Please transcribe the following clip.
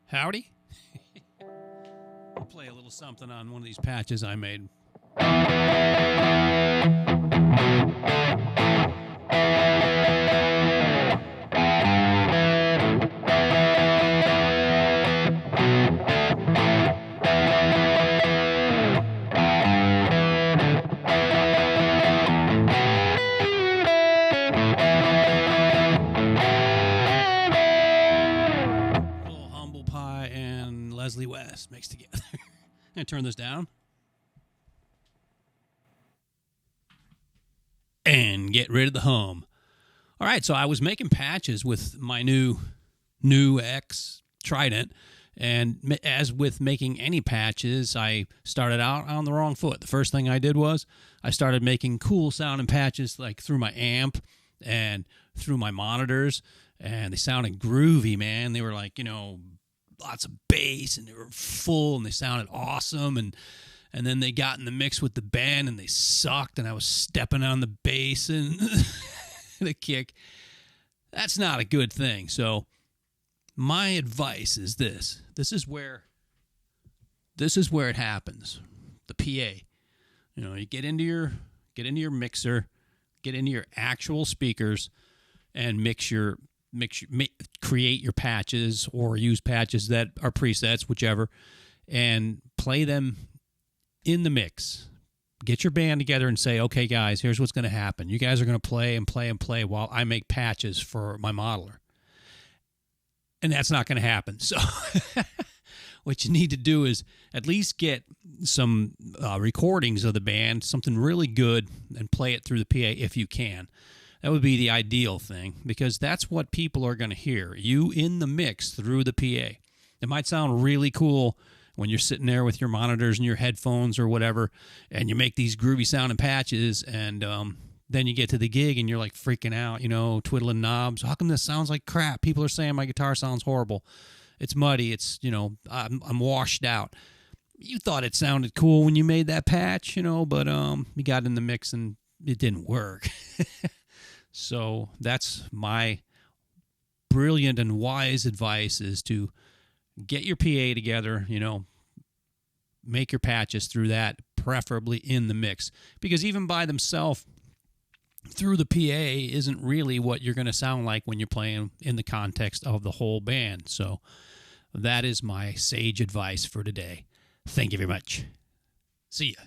Howdy. I'll play a little something on one of these patches I made. Leslie West mixed together. I'm going to turn this down. And get rid of the hum. All right, so I was making patches with my new NUX Trident. And as with making any patches, I started out on the wrong foot. The first thing I did was I started making cool sounding patches like through my amp and through my monitors. And they sounded groovy, man. They were like, lots of bass, and they were full, and they sounded awesome, and then they got in the mix with the band, and they sucked, and I was stepping on the bass and the kick. That's not a good thing. So my advice is this. This is where it happens. The PA. You get into your mixer, get into your actual speakers, and create your patches or use patches that are presets, whichever, and play them in the mix. Get your band together and say, okay, guys, here's what's going to happen. You guys are going to play and play and play while I make patches for my modeler. And that's not going to happen. So what you need to do is at least get some recordings of the band, something really good, and play it through the PA if you can. That would be the ideal thing, because that's what people are going to hear, you in the mix through the PA. It might sound really cool when you're sitting there with your monitors and your headphones or whatever, and you make these groovy sounding patches, and then you get to the gig and you're like freaking out, twiddling knobs. How come this sounds like crap? People are saying my guitar sounds horrible. It's muddy. It's, I'm washed out. You thought it sounded cool when you made that patch, but you got in the mix and it didn't work. So that's my brilliant and wise advice, is to get your PA together, make your patches through that, preferably in the mix. Because even by themselves, through the PA isn't really what you're going to sound like when you're playing in the context of the whole band. So that is my sage advice for today. Thank you very much. See ya.